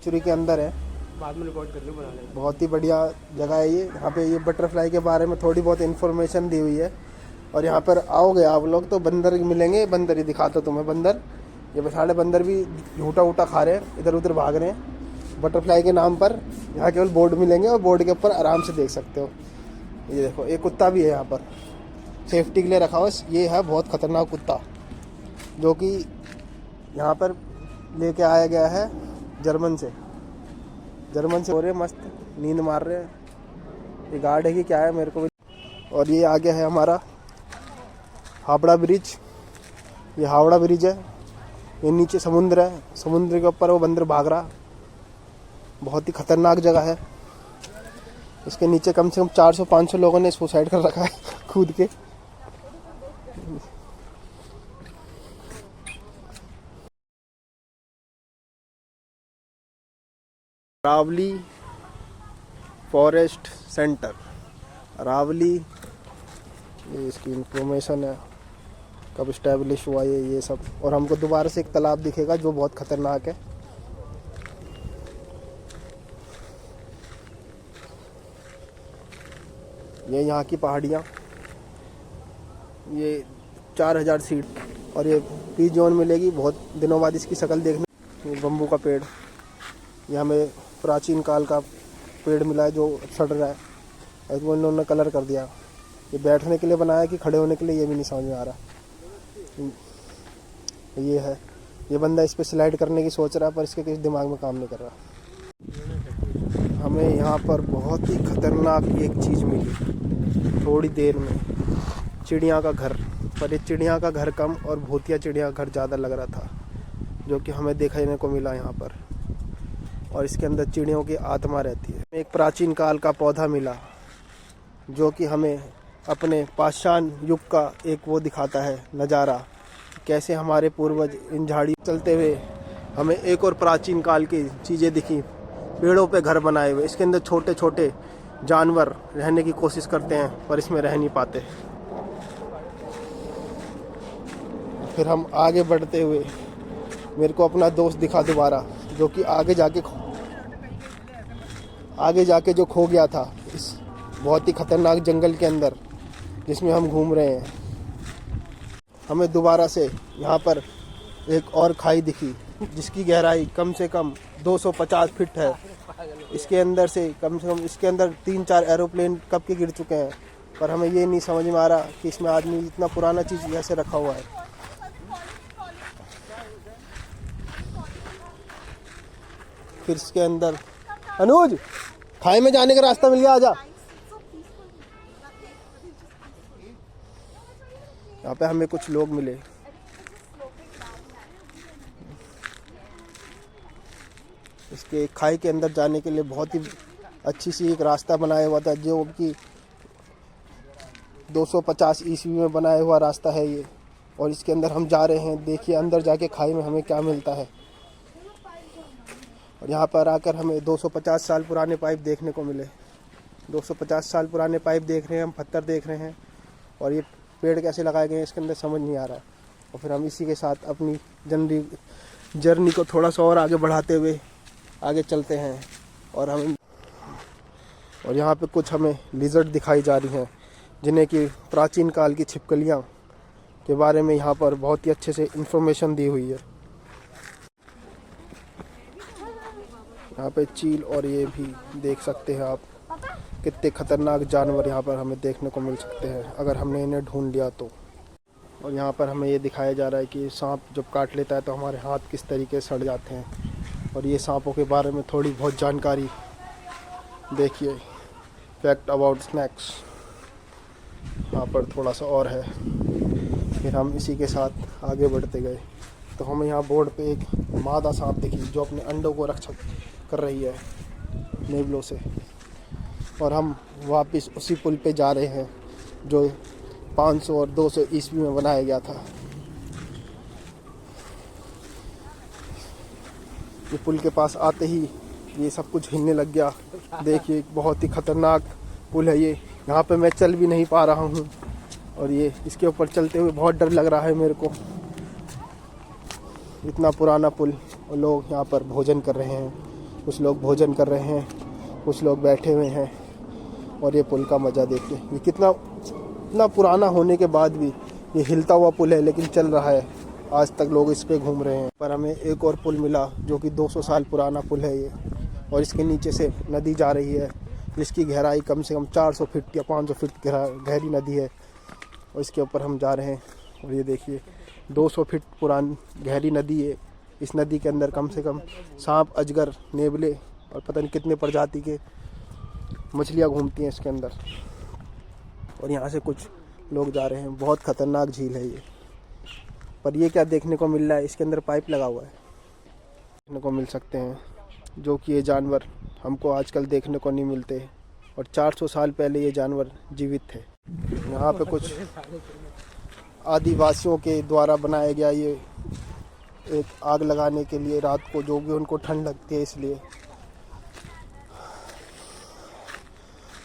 Century के अंदर है, बाद में रिकॉर्ड कर लो, बना लेंगे। बहुत ही बढ़िया जगह है ये। यहाँ पे ये बटरफ्लाई के बारे में थोड़ी बहुत इन्फॉर्मेशन दी हुई है। और यहाँ पर आओगे आप लोग तो बंदर मिलेंगे, बंदर ही दिखाता तुम्हें बंदर। ये सारे बंदर भी झूठा वूटा खा रहे हैं, इधर उधर भाग रहे हैं बटरफ्लाई के नाम पर। यहाँ केवल बोर्ड मिलेंगे और बोर्ड के ऊपर आराम से देख सकते हो। ये देखो एक कुत्ता भी है यहाँ पर, सेफ्टी के लिए रखा हुआ। ये है बहुत खतरनाक कुत्ता जो कि यहाँ पर लेके आया गया है जर्मन से हो रहे मस्त नींद मार रहे हैं। ये गार्ड है कि क्या है मेरे को भी। और ये आगे है हमारा हावड़ा ब्रिज। ये हावड़ा ब्रिज है, ये नीचे समुद्र है, समुद्र के ऊपर वो बंदर भाग रहा। बहुत ही खतरनाक जगह है। इसके नीचे कम से कम 400-500 लोगों ने सुसाइड कर रखा है कूद के। रावली फॉरेस्ट सेंटर, रावली, ये इसकी इंफॉर्मेशन है, कब इस्टेब्लिश हुआ ये सब। और हमको दोबारा से एक तालाब दिखेगा जो बहुत खतरनाक है। ये यहाँ की पहाड़ियाँ, ये 4000 सीट। और ये पी जोन मिलेगी बहुत दिनों बाद इसकी शक्ल देखने। ये बम्बू का पेड़, ये हमें प्राचीन काल का पेड़ मिला है जो सड़ रहा है, और उन्होंने कलर कर दिया। ये बैठने के लिए बनाया कि खड़े होने के लिए, ये भी नहीं समझ में आ रहा। ये है, ये बंदा इस पर स्लाइड करने की सोच रहा है पर इसके किसी दिमाग में काम नहीं कर रहा। हमें यहाँ पर बहुत ही खतरनाक एक चीज़ मिली थोड़ी देर में, चिड़िया का घर। पर ये चिड़िया का घर कम और भूतिया चिड़िया का घर ज़्यादा लग रहा था, जो कि हमें देखने को मिला यहाँ पर। और इसके अंदर चिड़ियों की आत्मा रहती है। एक प्राचीन काल का पौधा मिला जो कि हमें अपने पाषाण युग का एक वो दिखाता है नज़ारा, कैसे हमारे पूर्वज इन झाड़ी चलते हुए। हमें एक और प्राचीन काल की चीज़ें दिखी, पेड़ों पे घर बनाए हुए। इसके अंदर छोटे छोटे जानवर रहने की कोशिश करते हैं पर इसमें रह नहीं पाते। फिर हम आगे बढ़ते हुए मेरे को अपना दोस्त दिखा दोबारा, जो कि आगे जाके जो खो गया था इस बहुत ही खतरनाक जंगल के अंदर जिसमें हम घूम रहे हैं। हमें दोबारा से यहाँ पर एक और खाई दिखी जिसकी गहराई कम से कम 250 फीट है। इसके अंदर से कम इसके अंदर 3-4 एरोप्लेन कब के गिर चुके हैं, पर हमें ये नहीं समझ में आ रहा कि इसमें आदमी इतना पुराना चीज़ कैसे रखा हुआ है। फिर इसके अंदर अनुज खाई में जाने का रास्ता मिल गया, आजा। यहाँ पे हमें कुछ लोग मिले। इसके खाई के अंदर जाने के लिए बहुत ही अच्छी सी एक रास्ता बनाया हुआ था, जो कि 250 ईस्वी में बनाया हुआ रास्ता है ये। और इसके अंदर हम जा रहे हैं। देखिए अंदर जाके खाई में हमें क्या मिलता है। और यहाँ पर आकर हमें 250 साल पुराने पाइप देखने को मिले। 250 साल पुराने पाइप देख रहे हैं हम, पत्थर देख रहे हैं, और ये पेड़ कैसे लगाए गए हैं इसके अंदर समझ नहीं आ रहा। और फिर हम इसी के साथ अपनी जर्नी को थोड़ा सा और आगे बढ़ाते हुए आगे चलते हैं। और यहाँ पे कुछ हमें लिजर्ड दिखाई जा रही हैं, जिन्हें कि प्राचीन काल की छिपकलियाँ के बारे में यहाँ पर बहुत ही अच्छे से इन्फॉर्मेशन दी हुई है। यहाँ पे चील और ये भी देख सकते हैं आप, कितने खतरनाक जानवर यहाँ पर हमें देखने को मिल सकते हैं अगर हमने इन्हें ढूंढ लिया तो। और यहाँ पर हमें ये दिखाया जा रहा है कि सांप जब काट लेता है तो हमारे हाथ किस तरीके से सड़ जाते हैं। और ये सांपों के बारे में थोड़ी बहुत जानकारी देखिए, फैक्ट अबाउट स्नैक्स यहाँ पर थोड़ा सा और है। फिर हम इसी के साथ आगे बढ़ते गए तो हमें यहाँ बोर्ड पे एक मादा सांप दिखी जो अपने अंडों को रक्षा कर रही है नेवलों से। और हम वापस उसी पुल पे जा रहे हैं जो 500 और 200 ईस्वी में बनाया गया था। ये पुल के पास आते ही ये सब कुछ हिलने लग गया। देखिए बहुत ही खतरनाक पुल है ये, यहाँ पे मैं चल भी नहीं पा रहा हूँ। और ये इसके ऊपर चलते हुए बहुत डर लग रहा है मेरे को। इतना पुराना पुल, और लोग यहाँ पर भोजन कर रहे हैं। कुछ लोग भोजन कर रहे हैं, कुछ लोग बैठे हुए हैं। और ये पुल का मज़ा देखिए, ये कितना पुराना होने के बाद भी ये हिलता हुआ पुल है, लेकिन चल रहा है। आज तक लोग इस पे घूम रहे हैं। पर हमें एक और पुल मिला जो कि 200 साल पुराना पुल है ये, और इसके नीचे से नदी जा रही है जिसकी गहराई कम से कम 400 फीट या 500 फीट गहरी नदी है, और इसके ऊपर हम जा रहे हैं। और ये देखिए 200 फीट पुरानी गहरी नदी है। इस नदी के अंदर कम से कम सांप, अजगर, नेवले और पता नहीं कितने प्रजाति के मछलियाँ घूमती हैं इसके अंदर। और यहाँ से कुछ लोग जा रहे हैं। बहुत ख़तरनाक झील है ये। पर ये क्या देखने को मिल रहा है, इसके अंदर पाइप लगा हुआ है, देखने को मिल सकते हैं, जो कि ये जानवर हमको आजकल देखने को नहीं मिलते। और 400 साल पहले ये जानवर जीवित थे। यहाँ पे कुछ आदिवासियों के द्वारा बनाया गया ये एक आग लगाने के लिए रात को, जो भी उनको ठंड लगती है इसलिए।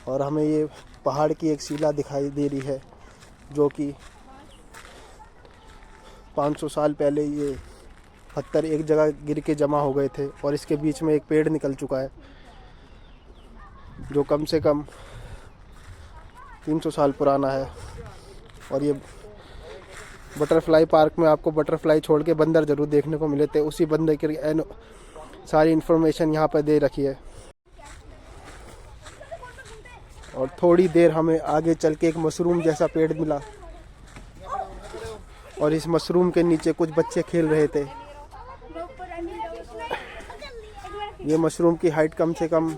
और हमें ये पहाड़ की एक शिला दिखाई दे रही है, जो कि 500 साल पहले ये पत्थर एक जगह गिर के जमा हो गए थे, और इसके बीच में एक पेड़ निकल चुका है जो कम से कम 300 साल पुराना है। और ये बटरफ्लाई पार्क में आपको बटरफ्लाई छोड़ के बंदर ज़रूर देखने को मिले थे। उसी बंदर की सारी इन्फॉर्मेशन यहाँ पर दे रखी है। और थोड़ी देर हमें आगे चल के एक मशरूम जैसा पेड़ मिला, और इस मशरूम के नीचे कुछ बच्चे खेल रहे थे। ये मशरूम की हाइट कम से कम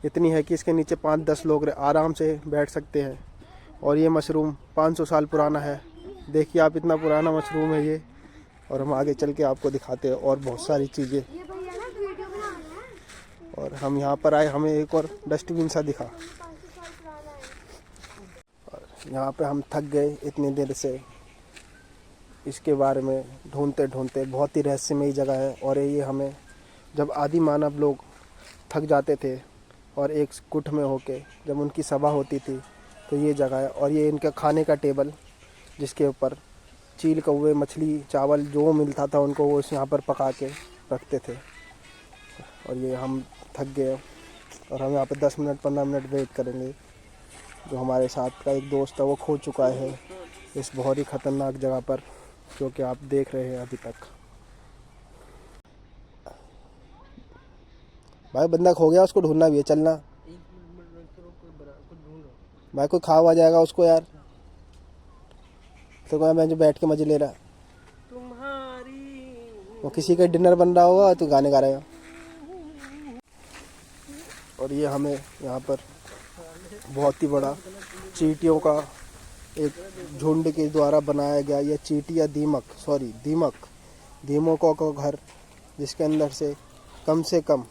इतनी है कि इसके नीचे 5-10 लोग आराम से बैठ सकते हैं। और ये मशरूम 500 साल पुराना है। देखिए आप, इतना पुराना मशरूम है ये। और हम आगे चल के आपको दिखाते हैं और बहुत सारी चीज़ें। और हम यहाँ पर आए, हमें एक और डस्टबिन सा दिखा। और यहाँ पे हम थक गए इतनी देर से इसके बारे में ढूंढते ढूंढते। बहुत ही रहस्यमयी जगह है। और ये हमें जब आदि मानव लोग थक जाते थे और एक गुट में होके जब उनकी सभा होती थी, तो ये जगह है। और ये इनका खाने का टेबल, जिसके ऊपर चील, कौवे, मछली, चावल जो मिलता था उनको वो यहाँ पर पका के रखते थे। और ये हम थक गए और हम यहाँ पर 10 मिनट 15 मिनट वेट करेंगे। जो हमारे साथ का एक दोस्त है वो खो चुका है इस बहुत ही ख़तरनाक जगह पर, जो कि आप देख रहे हैं अभी तक। भाई बंदा खो गया, उसको ढूंढना भी है, चलना भाई। कोई खा हुआ जाएगा उसको यार। तो मैं जो बैठ के मजे ले रहा, तुम्हारी वो किसी का डिनर बन रहा होगा, तो गाने गा रहे हो। और ये हमें यहाँ पर बहुत ही बड़ा चींटियों का एक झुंड के द्वारा बनाया गया ये चींटी या दीमकों का घर, जिसके अंदर से कम से कम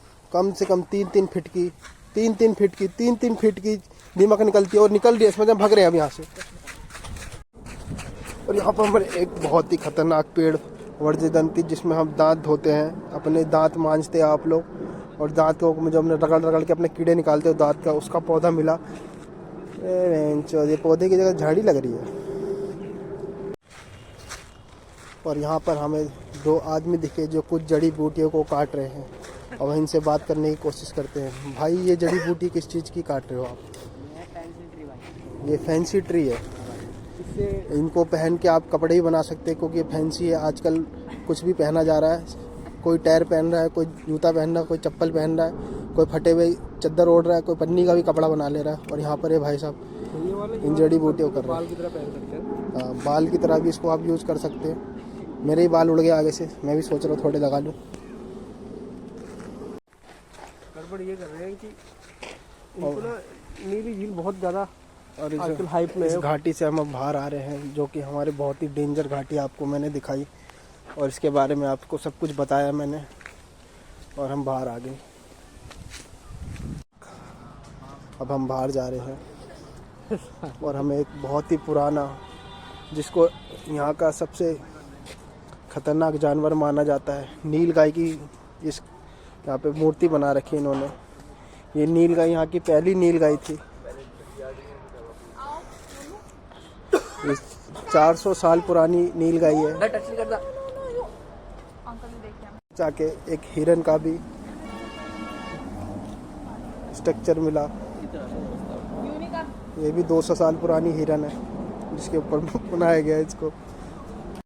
3-3 फीट की दीमक निकलती है। और निकल रही है, इसमें भाग रहे हैं हम यहाँ से। और यहाँ पर हमारे एक बहुत ही खतरनाक पेड़ वर्जदंती, जिसमें हम दांत धोते हैं, अपने दांत मांजते हैं आप लोग। और दांत को जो हमने रगड़ के अपने कीड़े निकालते हो दांत का, उसका पौधा मिला। ये पौधे की जगह झाड़ी लग रही है। और यहाँ पर हमें 2 आदमी दिखे जो कुछ जड़ी बूटियों को काट रहे हैं, और इनसे बात करने की कोशिश करते हैं। भाई ये जड़ी बूटी किस चीज़ की काट रहे हो आप? ये फैंसी ट्री है। इनको पहन के आप कपड़े ही बना सकते हैं, क्योंकि ये फैंसी है। आजकल कुछ भी पहना जा रहा है। कोई टायर पहन रहा है, कोई जूता पहन रहा है, कोई चप्पल पहन रहा है, कोई फटे हुए चद्दर ओढ़ रहा है, कोई पन्नी का भी कपड़ा बना ले रहा है। और यहाँ पर ये भाई साहब इन जड़ी बूटियों कर रहे हैं। हाँ, बाल की तरह भी इसको आप यूज़ कर सकते हैं। मेरे ही बाल उड़ गए आगे से, मैं भी सोच रहा हूँ थोड़े लगा लूँ। गड़बड़ ये कर रहे हैं कि इनको ना नीली झील बहुत ज़्यादा और आजकल हाइप में है। इस घाटी से हम अब बाहर आ रहे हैं, जो कि हमारे बहुत ही डेंजर घाटी आपको मैंने दिखाई, और इसके बारे में आपको सब कुछ बताया मैंने। और हम बाहर आ गए। अब हम बाहर जा रहे हैं। और हमें एक बहुत ही पुराना, जिसको यहाँ का सबसे खतरनाक जानवर माना जाता है, नील गाय की इस यहाँ पे मूर्ति बना रखी है इन्होंने। ये नील गाय यहाँ की पहली नील गाय थी। 400 साल पुरानी नील गाय है। जाके एक हिरन का भी स्ट्रक्चर मिला। ये भी 200 साल पुरानी हिरन है जिसके ऊपर बनाया गया है इसको।